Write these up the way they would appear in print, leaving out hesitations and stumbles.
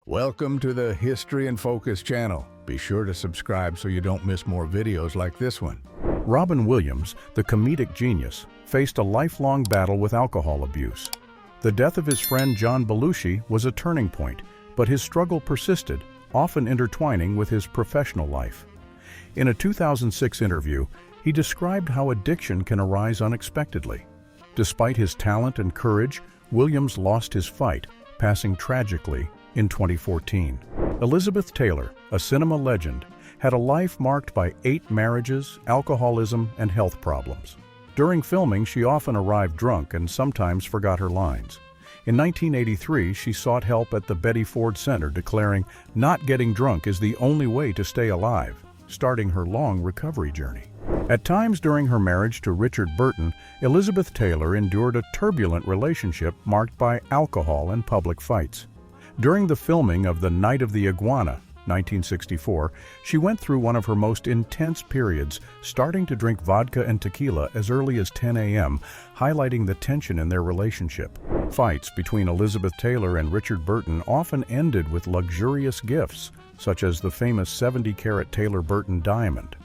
Welcome to the History in Focus channel. Be sure to subscribe so you don't miss more videos like this one. Robin Williams, the comedic genius, faced a lifelong battle with alcohol abuse. The death of his friend John Belushi was a turning point, but his struggle persisted, often intertwining with his professional life. In a 2006 interview, he described how addiction can arise unexpectedly. Despite his talent and courage, Williams lost his fight, passing tragically in 2014. Elizabeth Taylor, a cinema legend, had a life marked by 8 marriages, alcoholism, and health problems. During filming, she often arrived drunk and sometimes forgot her lines. In 1983, she sought help at the Betty Ford Center, declaring, "Not getting drunk is the only way to stay alive," starting her long recovery journey. At times during her marriage to Richard Burton, Elizabeth Taylor endured a turbulent relationship marked by alcohol and public fights. During the filming of The Night of the Iguana, 1964, she went through one of her most intense periods, starting to drink vodka and tequila as early as 10 a.m., highlighting the tension in their relationship. Fights between Elizabeth Taylor and Richard Burton often ended with luxurious gifts, such as the famous 70-carat Taylor Burton diamond.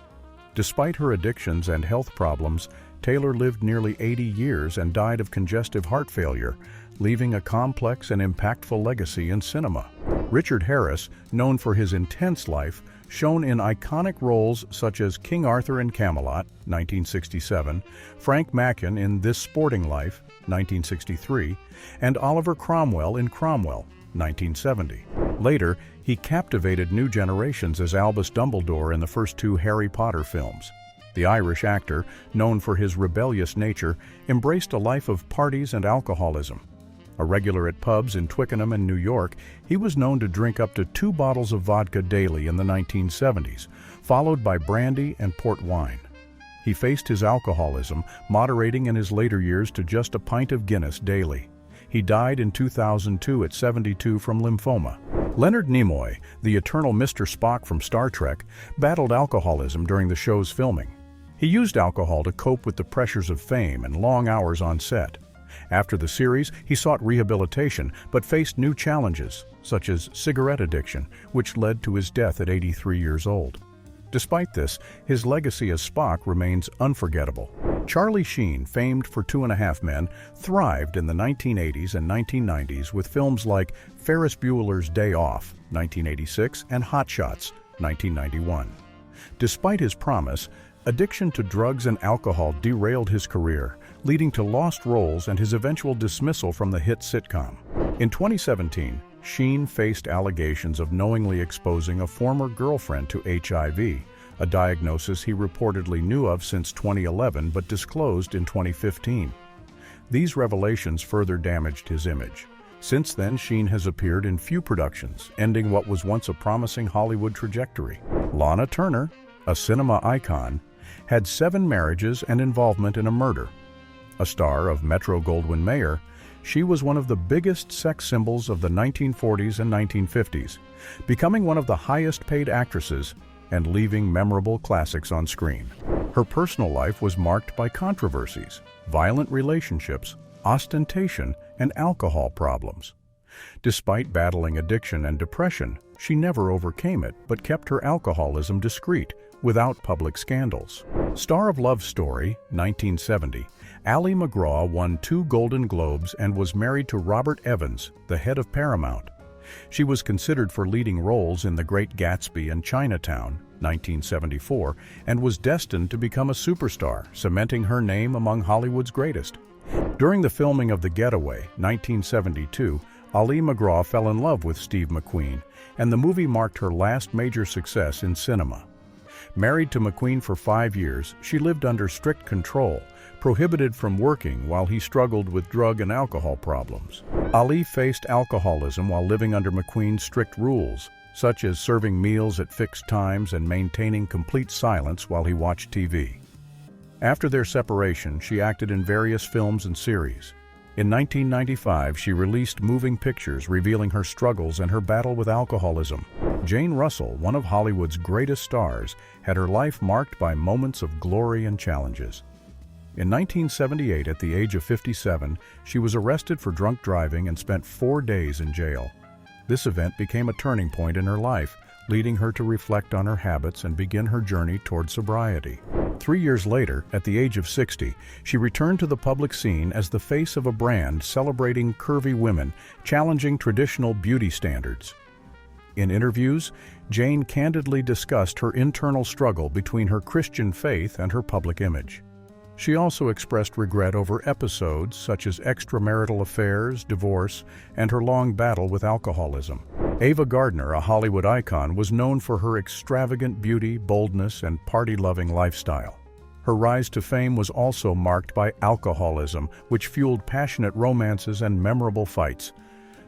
Despite her addictions and health problems, Taylor lived nearly 80 years and died of congestive heart failure, leaving a complex and impactful legacy in cinema. Richard Harris, known for his intense life, shone in iconic roles such as King Arthur in Camelot, 1967, Frank Mackin in This Sporting Life, 1963, and Oliver Cromwell in Cromwell, 1970. Later, he captivated new generations as Albus Dumbledore in the first 2 Harry Potter films. The Irish actor, known for his rebellious nature, embraced a life of parties and alcoholism. A regular at pubs in Twickenham and New York, he was known to drink up to 2 bottles of vodka daily in the 1970s, followed by brandy and port wine. He faced his alcoholism, moderating in his later years to just a pint of Guinness daily. He died in 2002 at 72 from lymphoma. Leonard Nimoy, the eternal Mr. Spock from Star Trek, battled alcoholism during the show's filming. He used alcohol to cope with the pressures of fame and long hours on set. After the series, he sought rehabilitation but faced new challenges, such as cigarette addiction, which led to his death at 83 years old. Despite this, his legacy as Spock remains unforgettable. Charlie Sheen, famed for 2.5 Men, thrived in the 1980s and 1990s with films like Ferris Bueller's Day Off, 1986, and Hot Shots, 1991. Despite his promise, addiction to drugs and alcohol derailed his career, leading to lost roles and his eventual dismissal from the hit sitcom. In 2017, Sheen faced allegations of knowingly exposing a former girlfriend to HIV, a diagnosis he reportedly knew of since 2011 but disclosed in 2015. These revelations further damaged his image. Since then, Sheen has appeared in few productions, ending what was once a promising Hollywood trajectory. Lana Turner, a cinema icon, had 7 marriages and involvement in a murder. A star of Metro-Goldwyn-Mayer, she was one of the biggest sex symbols of the 1940s and 1950s, becoming one of the highest-paid actresses and leaving memorable classics on screen. Her personal life was marked by controversies, violent relationships, ostentation, and alcohol problems. Despite battling addiction and depression, she never overcame it but kept her alcoholism discreet, without public scandals. Star of Love Story, 1970, Ali MacGraw won 2 Golden Globes and was married to Robert Evans, the head of Paramount. She was considered for leading roles in The Great Gatsby and Chinatown, 1974, and was destined to become a superstar, cementing her name among Hollywood's greatest. During the filming of The Getaway, 1972, Ali MacGraw fell in love with Steve McQueen, and the movie marked her last major success in cinema. Married to McQueen for 5 years, she lived under strict control, prohibited from working while he struggled with drug and alcohol problems. Ali faced alcoholism while living under McQueen's strict rules, such as serving meals at fixed times and maintaining complete silence while he watched TV. After their separation, she acted in various films and series. In 1995, she released moving pictures revealing her struggles and her battle with alcoholism. Jane Russell, one of Hollywood's greatest stars, had her life marked by moments of glory and challenges. In 1978, at the age of 57, she was arrested for drunk driving and spent 4 days in jail. This event became a turning point in her life, leading her to reflect on her habits and begin her journey toward sobriety. 3 years later, at the age of 60, she returned to the public scene as the face of a brand celebrating curvy women, challenging traditional beauty standards. In interviews, Jane candidly discussed her internal struggle between her Christian faith and her public image. She also expressed regret over episodes such as extramarital affairs, divorce, and her long battle with alcoholism. Ava Gardner, a Hollywood icon, was known for her extravagant beauty, boldness, and party-loving lifestyle. Her rise to fame was also marked by alcoholism, which fueled passionate romances and memorable fights.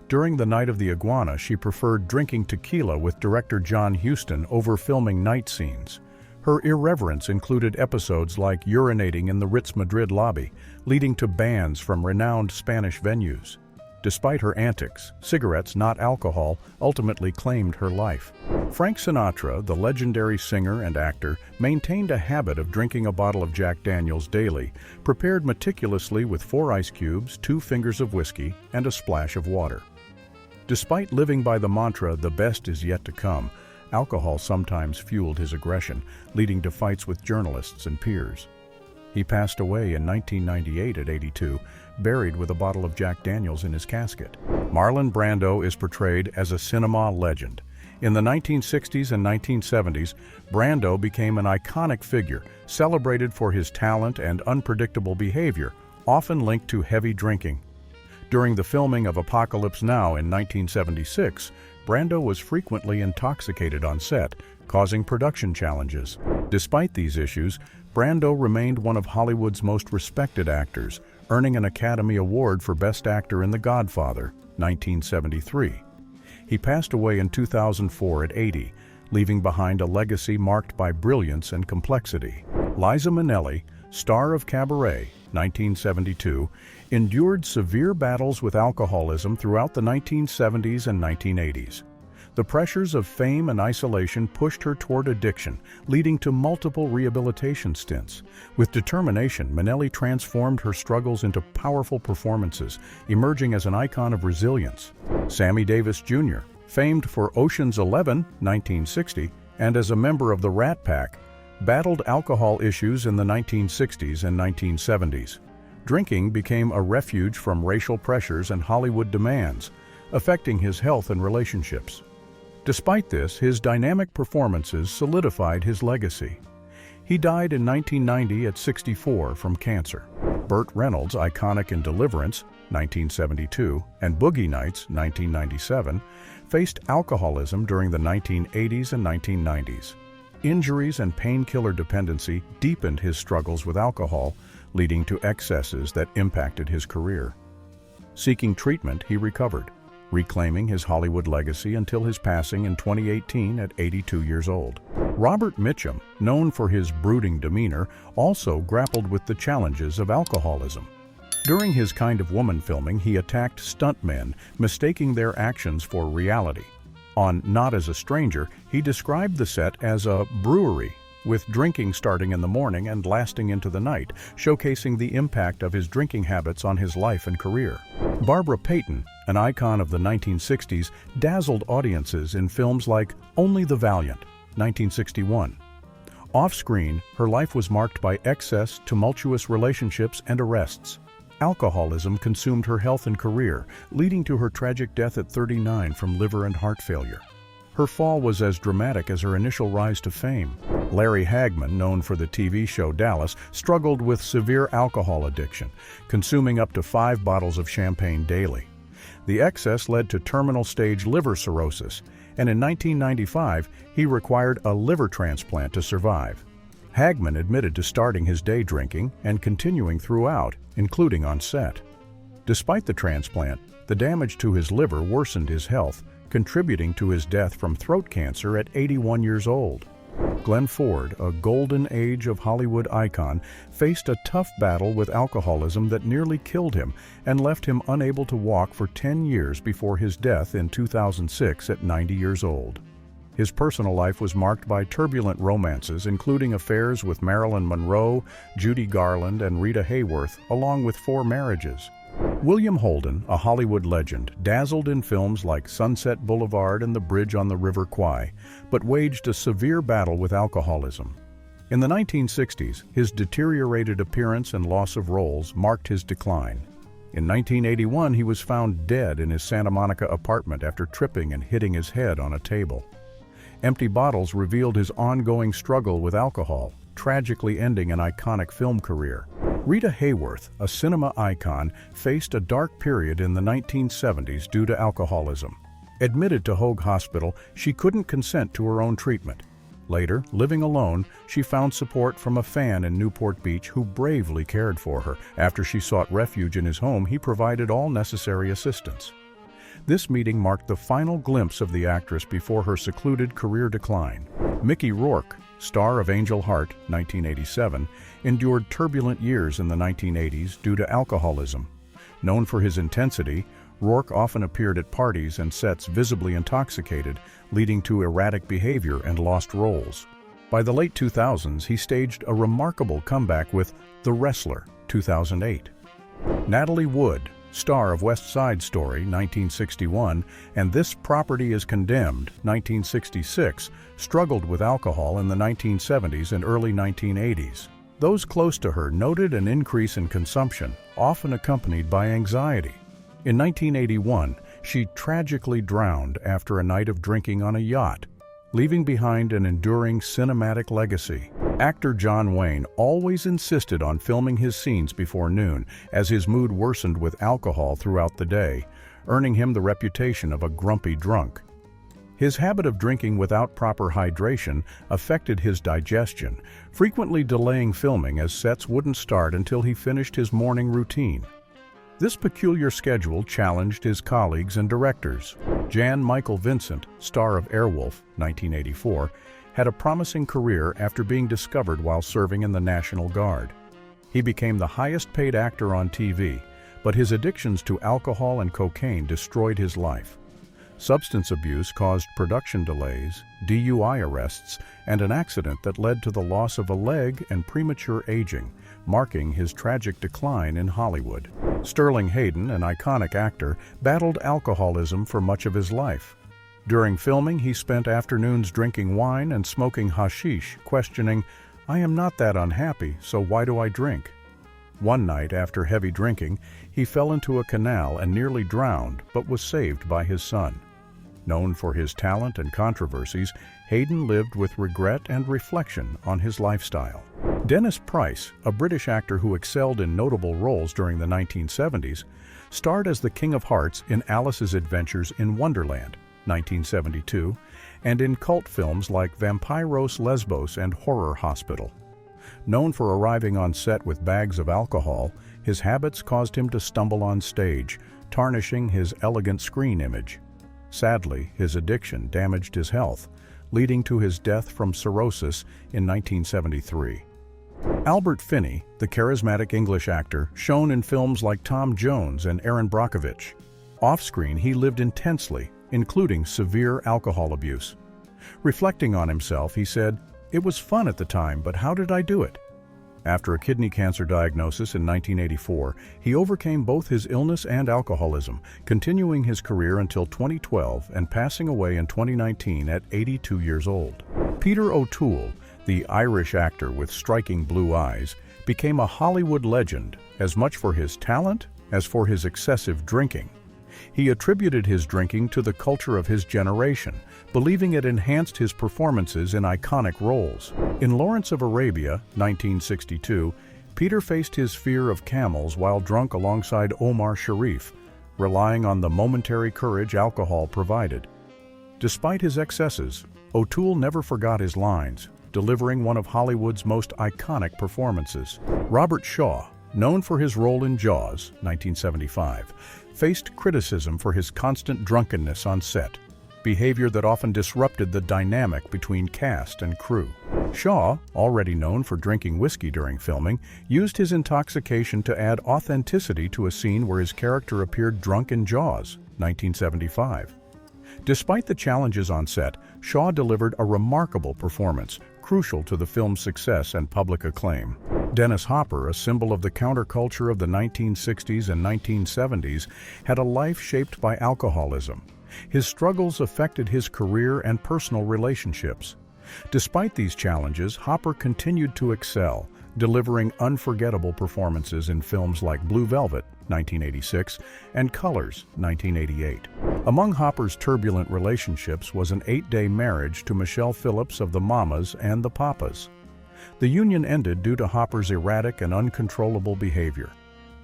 During the Night of the Iguana, she preferred drinking tequila with director John Huston over filming night scenes. Her irreverence included episodes like urinating in the Ritz Madrid lobby, leading to bans from renowned Spanish venues. Despite her antics, cigarettes, not alcohol, ultimately claimed her life. Frank Sinatra, the legendary singer and actor, maintained a habit of drinking a bottle of Jack Daniel's daily, prepared meticulously with 4 ice cubes, 2 fingers of whiskey, and a splash of water. Despite living by the mantra, "the best is yet to come," alcohol sometimes fueled his aggression, leading to fights with journalists and peers. He passed away in 1998 at 82, buried with a bottle of Jack Daniel's in his casket. Marlon Brando is portrayed as a cinema legend. In the 1960s and 1970s, Brando became an iconic figure, celebrated for his talent and unpredictable behavior, often linked to heavy drinking. During the filming of Apocalypse Now in 1976, Brando was frequently intoxicated on set, causing production challenges. Despite these issues, Brando remained one of Hollywood's most respected actors, earning an Academy Award for Best Actor in The Godfather, 1973. He passed away in 2004 at 80, leaving behind a legacy marked by brilliance and complexity. Liza Minnelli, star of Cabaret, 1972, endured severe battles with alcoholism throughout the 1970s and 1980s. The pressures of fame and isolation pushed her toward addiction, leading to multiple rehabilitation stints. With determination, Minnelli transformed her struggles into powerful performances, emerging as an icon of resilience. Sammy Davis Jr., famed for Ocean's 11, 1960, and as a member of the Rat Pack, battled alcohol issues in the 1960s and 1970s. Drinking became a refuge from racial pressures and Hollywood demands, affecting his health and relationships. Despite this, his dynamic performances solidified his legacy. He died in 1990 at 64 from cancer. Burt Reynolds, iconic in Deliverance, 1972, and Boogie Nights, 1997, faced alcoholism during the 1980s and 1990s. Injuries and painkiller dependency deepened his struggles with alcohol, leading to excesses that impacted his career. Seeking treatment, he recovered, reclaiming his Hollywood legacy until his passing in 2018 at 82 years old. Robert Mitchum, known for his brooding demeanor, also grappled with the challenges of alcoholism. During his Kind of Woman filming, he attacked stuntmen, mistaking their actions for reality. On Not as a Stranger, he described the set as a brewery, with drinking starting in the morning and lasting into the night, showcasing the impact of his drinking habits on his life and career. Barbara Payton, an icon of the 1960s, dazzled audiences in films like Only the Valiant, 1961. Off-screen, her life was marked by excess, tumultuous relationships, and arrests. Alcoholism consumed her health and career, leading to her tragic death at 39 from liver and heart failure. Her fall was as dramatic as her initial rise to fame. Larry Hagman, known for the TV show Dallas, struggled with severe alcohol addiction, consuming up to 5 bottles of champagne daily. The excess led to terminal-stage liver cirrhosis, and in 1995, he required a liver transplant to survive. Hagman admitted to starting his day drinking and continuing throughout, including on set. Despite the transplant, the damage to his liver worsened his health, contributing to his death from throat cancer at 81 years old. Glenn Ford, a golden age of Hollywood icon, faced a tough battle with alcoholism that nearly killed him and left him unable to walk for 10 years before his death in 2006 at 90 years old. His personal life was marked by turbulent romances, including affairs with Marilyn Monroe, Judy Garland, and Rita Hayworth, along with 4 marriages. William Holden, a Hollywood legend, dazzled in films like Sunset Boulevard and The Bridge on the River Kwai, but waged a severe battle with alcoholism. In the 1960s, his deteriorated appearance and loss of roles marked his decline. In 1981, he was found dead in his Santa Monica apartment after tripping and hitting his head on a table. Empty bottles revealed his ongoing struggle with alcohol, tragically ending an iconic film career. Rita Hayworth, a cinema icon, faced a dark period in the 1970s due to alcoholism. Admitted to Hoag Hospital, she couldn't consent to her own treatment. Later, living alone, she found support from a fan in Newport Beach who bravely cared for her. After she sought refuge in his home, he provided all necessary assistance. This meeting marked the final glimpse of the actress before her secluded career decline. Mickey Rourke, star of Angel Heart, 1987, endured turbulent years in the 1980s due to alcoholism. Known for his intensity, Rourke often appeared at parties and sets visibly intoxicated, leading to erratic behavior and lost roles. By the late 2000s, he staged a remarkable comeback with The Wrestler, 2008. Natalie Wood, star of West Side Story, 1961, and This Property is Condemned, 1966, struggled with alcohol in the 1970s and early 1980s. Those close to her noted an increase in consumption, often accompanied by anxiety. In 1981, she tragically drowned after a night of drinking on a yacht, leaving behind an enduring cinematic legacy. Actor John Wayne always insisted on filming his scenes before noon, as his mood worsened with alcohol throughout the day, earning him the reputation of a grumpy drunk. His habit of drinking without proper hydration affected his digestion, frequently delaying filming as sets wouldn't start until he finished his morning routine. This peculiar schedule challenged his colleagues and directors. Jan Michael Vincent, star of Airwolf, 1984, had a promising career after being discovered while serving in the National Guard. He became the highest-paid actor on TV, but his addictions to alcohol and cocaine destroyed his life. Substance abuse caused production delays, DUI arrests, and an accident that led to the loss of a leg and premature aging, marking his tragic decline in Hollywood. Sterling Hayden, an iconic actor, battled alcoholism for much of his life. During filming, he spent afternoons drinking wine and smoking hashish, questioning, "I am not that unhappy, so why do I drink?" One night, after heavy drinking, he fell into a canal and nearly drowned, but was saved by his son. Known for his talent and controversies, Hayden lived with regret and reflection on his lifestyle. Dennis Price, a British actor who excelled in notable roles during the 1970s, starred as the King of Hearts in Alice's Adventures in Wonderland, 1972, and in cult films like Vampiros Lesbos and Horror Hospital. Known for arriving on set with bags of alcohol, his habits caused him to stumble on stage, tarnishing his elegant screen image. Sadly, his addiction damaged his health, leading to his death from cirrhosis in 1973. Albert Finney, the charismatic English actor, shown in films like Tom Jones and Erin Brockovich. Off-screen, he lived intensely, including severe alcohol abuse. Reflecting on himself, he said, "It was fun at the time, but how did I do it?" After a kidney cancer diagnosis in 1984, he overcame both his illness and alcoholism, continuing his career until 2012 and passing away in 2019 at 82 years old. Peter O'Toole, the Irish actor with striking blue eyes, became a Hollywood legend, as much for his talent as for his excessive drinking. He attributed his drinking to the culture of his generation, believing it enhanced his performances in iconic roles. In Lawrence of Arabia, 1962, Peter faced his fear of camels while drunk alongside Omar Sharif, relying on the momentary courage alcohol provided. Despite his excesses, O'Toole never forgot his lines, delivering one of Hollywood's most iconic performances. Robert Shaw, known for his role in Jaws, 1975, faced criticism for his constant drunkenness on set, behavior that often disrupted the dynamic between cast and crew. Shaw, already known for drinking whiskey during filming, used his intoxication to add authenticity to a scene where his character appeared drunk in Jaws, 1975. Despite the challenges on set, Shaw delivered a remarkable performance, crucial to the film's success and public acclaim. Dennis Hopper, a symbol of the counterculture of the 1960s and 1970s, had a life shaped by alcoholism. His struggles affected his career and personal relationships. Despite these challenges, Hopper continued to excel, delivering unforgettable performances in films like Blue Velvet, 1986, and Colors, 1988. Among Hopper's turbulent relationships was an 8-day marriage to Michelle Phillips of the Mamas and the Papas. The union ended due to Hopper's erratic and uncontrollable behavior.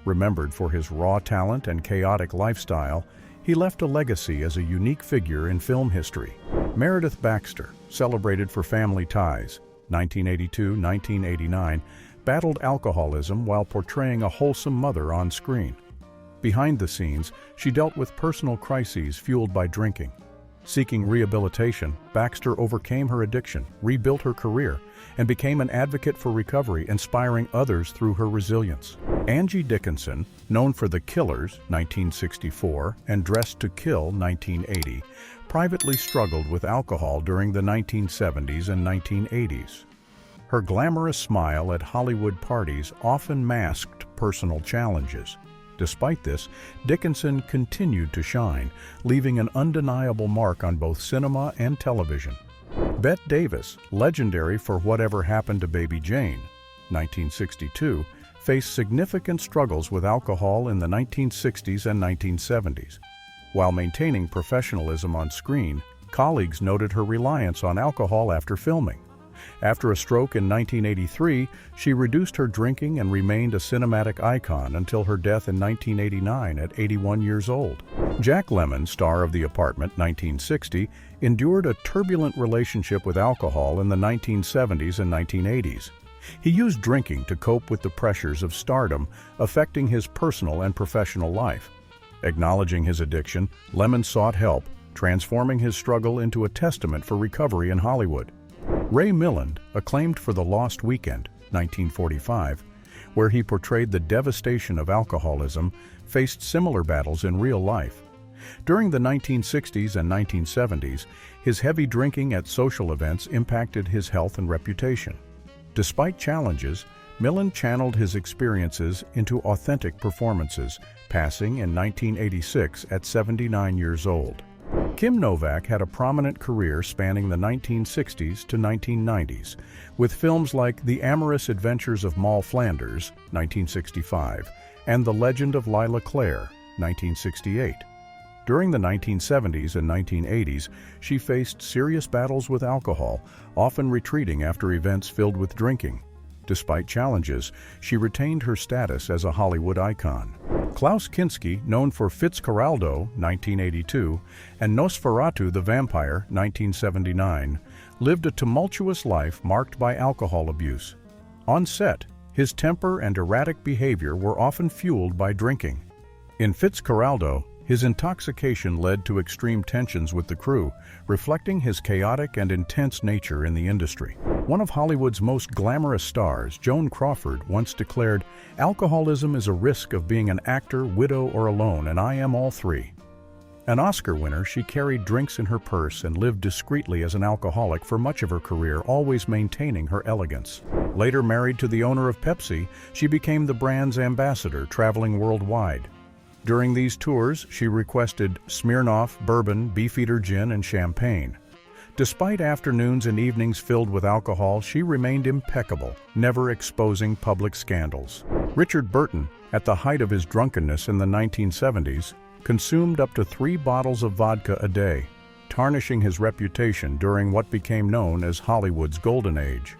Remembered for his raw talent and chaotic lifestyle, he left a legacy as a unique figure in film history. Meredith Baxter, celebrated for family ties, 1982-1989, battled alcoholism while portraying a wholesome mother on screen. Behind the scenes, she dealt with personal crises fueled by drinking. Seeking rehabilitation, Baxter overcame her addiction, rebuilt her career, and became an advocate for recovery, inspiring others through her resilience. Angie Dickinson, known for The Killers, 1964, and Dressed to Kill, 1980, privately struggled with alcohol during the 1970s and 1980s. Her glamorous smile at Hollywood parties often masked personal challenges. Despite this, Dickinson continued to shine, leaving an undeniable mark on both cinema and television. Bette Davis, legendary for Whatever Happened to Baby Jane, 1962, faced significant struggles with alcohol in the 1960s and 1970s. While maintaining professionalism on screen, colleagues noted her reliance on alcohol after filming. After a stroke in 1983, she reduced her drinking and remained a cinematic icon until her death in 1989 at 81 years old. Jack Lemmon, star of The Apartment, 1960, endured a turbulent relationship with alcohol in the 1970s and 1980s. He used drinking to cope with the pressures of stardom, affecting his personal and professional life. Acknowledging his addiction, Lemmon sought help, transforming his struggle into a testament for recovery in Hollywood. Ray Milland, acclaimed for The Lost Weekend, 1945, where he portrayed the devastation of alcoholism, faced similar battles in real life. During the 1960s and 1970s, his heavy drinking at social events impacted his health and reputation. Despite challenges, Milland channeled his experiences into authentic performances, passing in 1986 at 79 years old. Kim Novak had a prominent career spanning the 1960s to 1990s, with films like The Amorous Adventures of Moll Flanders, 1965, and The Legend of Lila Clare, 1968. During the 1970s and 1980s, she faced serious battles with alcohol, often retreating after events filled with drinking. Despite challenges, she retained her status as a Hollywood icon. Klaus Kinski, known for Fitzcarraldo, 1982, and Nosferatu the Vampire, 1979, lived a tumultuous life marked by alcohol abuse. On set, his temper and erratic behavior were often fueled by drinking. In Fitzcarraldo, his intoxication led to extreme tensions with the crew, reflecting his chaotic and intense nature in the industry. One of Hollywood's most glamorous stars, Joan Crawford, once declared, "Alcoholism is a risk of being an actor, widow, or alone, and I am all three." An Oscar winner, she carried drinks in her purse and lived discreetly as an alcoholic for much of her career, always maintaining her elegance. Later married to the owner of Pepsi, she became the brand's ambassador, traveling worldwide. During these tours, she requested Smirnoff, bourbon, Beefeater gin, and champagne. Despite afternoons and evenings filled with alcohol, she remained impeccable, never exposing public scandals. Richard Burton, at the height of his drunkenness in the 1970s, consumed up to 3 bottles of vodka a day, tarnishing his reputation during what became known as Hollywood's Golden Age.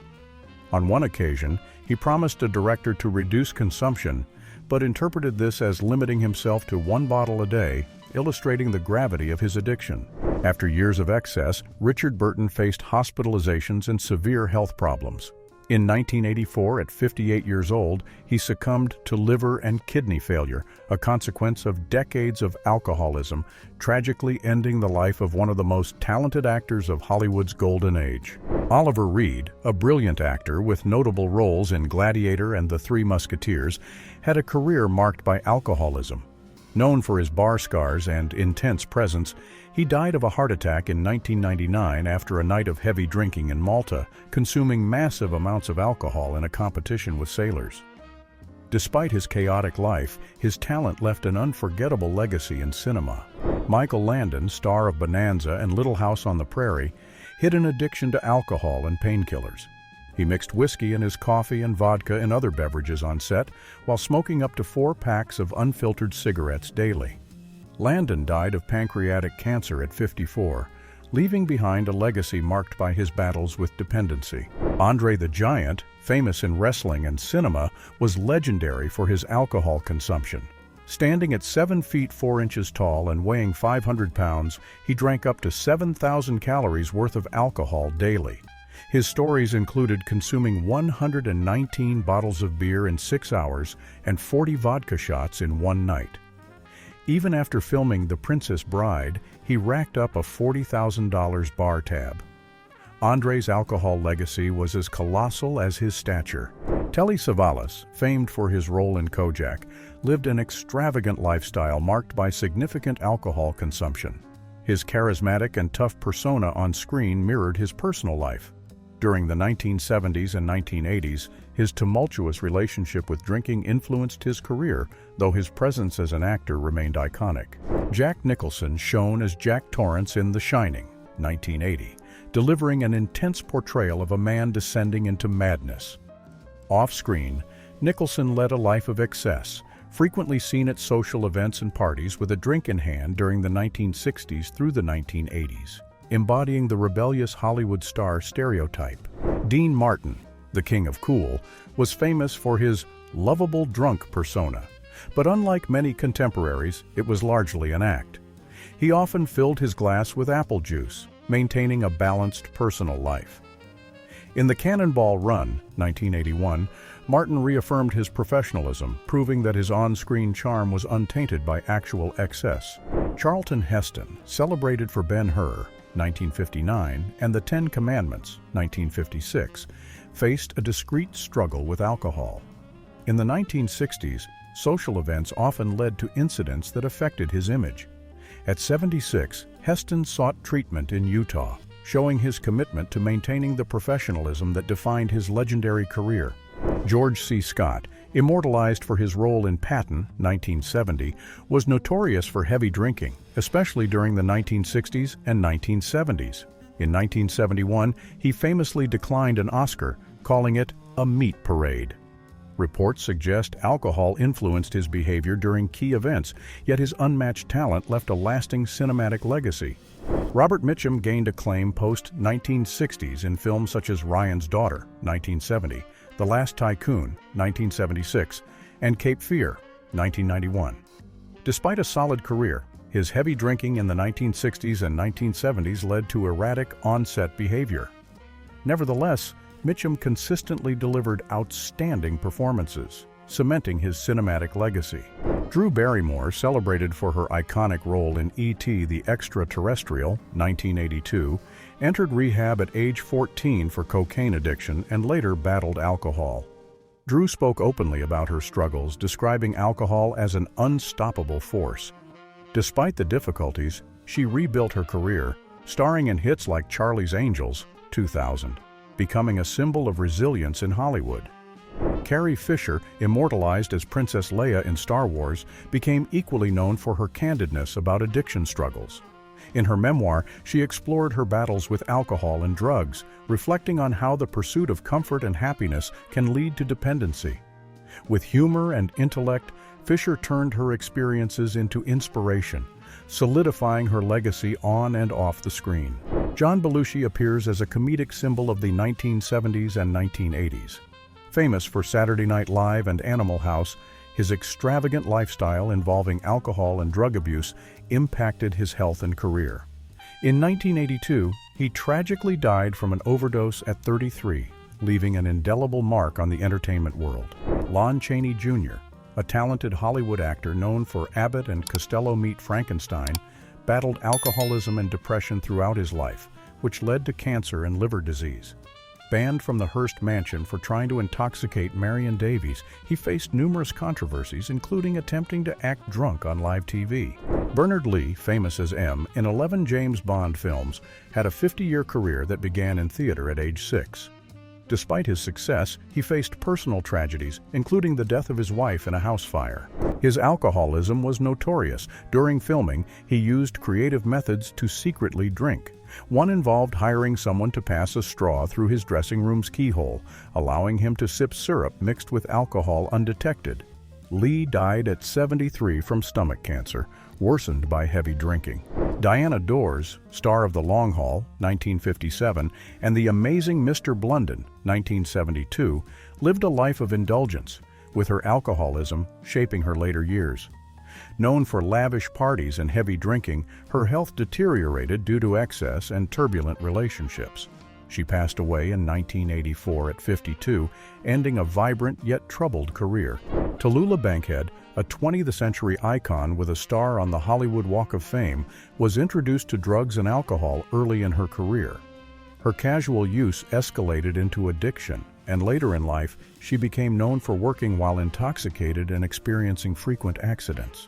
On one occasion, he promised a director to reduce consumption, but interpreted this as limiting himself to 1 bottle a day, illustrating the gravity of his addiction. After years of excess, Richard Burton faced hospitalizations and severe health problems. In 1984, at 58 years old, he succumbed to liver and kidney failure, a consequence of decades of alcoholism, tragically ending the life of one of the most talented actors of Hollywood's Golden Age. Oliver Reed, a brilliant actor with notable roles in Gladiator and The Three Musketeers, had a career marked by alcoholism. Known for his bar scars and intense presence, he died of a heart attack in 1999 after a night of heavy drinking in Malta, consuming massive amounts of alcohol in a competition with sailors. Despite his chaotic life, his talent left an unforgettable legacy in cinema. Michael Landon, star of Bonanza and Little House on the Prairie, hid an addiction to alcohol and painkillers. He mixed whiskey in his coffee and vodka and other beverages on set, while smoking up to 4 packs of unfiltered cigarettes daily. Landon died of pancreatic cancer at 54, leaving behind a legacy marked by his battles with dependency. Andre the Giant, famous in wrestling and cinema, was legendary for his alcohol consumption. Standing at 7 feet 4 inches tall and weighing 500 pounds, he drank up to 7,000 calories worth of alcohol daily. His stories included consuming 119 bottles of beer in 6 hours and 40 vodka shots in one night. Even after filming The Princess Bride, he racked up a $40,000 bar tab. Andre's alcohol legacy was as colossal as his stature. Telly Savalas, famed for his role in Kojak, lived an extravagant lifestyle marked by significant alcohol consumption. His charismatic and tough persona on screen mirrored his personal life. During the 1970s and 1980s, his tumultuous relationship with drinking influenced his career, though his presence as an actor remained iconic. Jack Nicholson shone as Jack Torrance in The Shining, 1980, delivering an intense portrayal of a man descending into madness. Off-screen, Nicholson led a life of excess, frequently seen at social events and parties with a drink in hand during the 1960s through the 1980s, embodying the rebellious Hollywood star stereotype. Dean Martin, the King of Cool, was famous for his lovable drunk persona, but unlike many contemporaries, it was largely an act. He often filled his glass with apple juice, maintaining a balanced personal life. In the Cannonball Run, 1981, Martin reaffirmed his professionalism, proving that his on-screen charm was untainted by actual excess. Charlton Heston, celebrated for Ben-Hur, 1959, and The Ten Commandments, 1956, faced a discreet struggle with alcohol. In the 1960s, social events often led to incidents that affected his image. At 76, Heston sought treatment in Utah, showing his commitment to maintaining the professionalism that defined his legendary career. George C. Scott, immortalized for his role in Patton, 1970, was notorious for heavy drinking, especially during the 1960s and 1970s. In 1971, he famously declined an Oscar, calling it a meat parade. Reports suggest alcohol influenced his behavior during key events, yet his unmatched talent left a lasting cinematic legacy. Robert Mitchum gained acclaim post-1960s in films such as Ryan's Daughter, 1970, The Last Tycoon, 1976, and Cape Fear, 1991. Despite a solid career, his heavy drinking in the 1960s and 1970s led to erratic on-set behavior. Nevertheless, Mitchum consistently delivered outstanding performances, cementing his cinematic legacy. Drew Barrymore, celebrated for her iconic role in E.T. the Extraterrestrial, 1982, entered rehab at age 14 for cocaine addiction and later battled alcohol. Drew spoke openly about her struggles, describing alcohol as an unstoppable force. Despite the difficulties, she rebuilt her career, starring in hits like Charlie's Angels, 2000, becoming a symbol of resilience in Hollywood. Carrie Fisher, immortalized as Princess Leia in Star Wars, became equally known for her candidness about addiction struggles. In her memoir, she explored her battles with alcohol and drugs, reflecting on how the pursuit of comfort and happiness can lead to dependency. With humor and intellect, Fisher turned her experiences into inspiration, solidifying her legacy on and off the screen. John Belushi appears as a comedic symbol of the 1970s and 1980s. Famous for Saturday Night Live and Animal House, his extravagant lifestyle involving alcohol and drug abuse impacted his health and career. In 1982, he tragically died from an overdose at 33, leaving an indelible mark on the entertainment world. Lon Chaney Jr., a talented Hollywood actor known for Abbott and Costello Meet Frankenstein, battled alcoholism and depression throughout his life, which led to cancer and liver disease. Banned from the Hearst mansion for trying to intoxicate Marion Davies, he faced numerous controversies, including attempting to act drunk on live TV. Bernard Lee, famous as M in 11 James Bond films, had a 50-year career that began in theater at age 6. Despite his success, he faced personal tragedies, including the death of his wife in a house fire. His alcoholism was notorious. During filming, he used creative methods to secretly drink. One involved hiring someone to pass a straw through his dressing room's keyhole, allowing him to sip syrup mixed with alcohol undetected. Lee died at 73 from stomach cancer, worsened by heavy drinking. Diana Dors, star of The Long Haul, 1957, and The Amazing Mr. Blunden, 1972, lived a life of indulgence, with her alcoholism shaping her later years. Known for lavish parties and heavy drinking, her health deteriorated due to excess and turbulent relationships. She passed away in 1984 at 52, ending a vibrant yet troubled career. Tallulah Bankhead, a 20th century icon with a star on the Hollywood Walk of Fame, was introduced to drugs and alcohol early in her career. Her casual use escalated into addiction, and later in life, she became known for working while intoxicated and experiencing frequent accidents.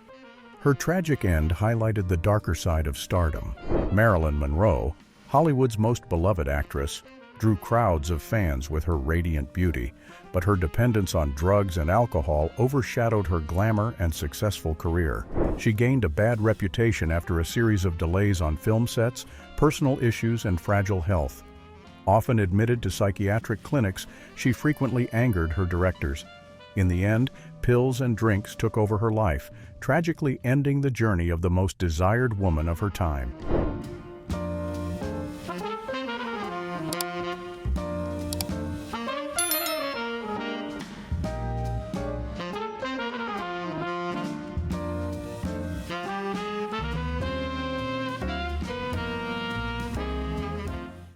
Her tragic end highlighted the darker side of stardom. Marilyn Monroe, Hollywood's most beloved actress, drew crowds of fans with her radiant beauty, but her dependence on drugs and alcohol overshadowed her glamour and successful career. She gained a bad reputation after a series of delays on film sets, personal issues, and fragile health. Often admitted to psychiatric clinics, she frequently angered her directors. In the end, pills and drinks took over her life, tragically ending the journey of the most desired woman of her time.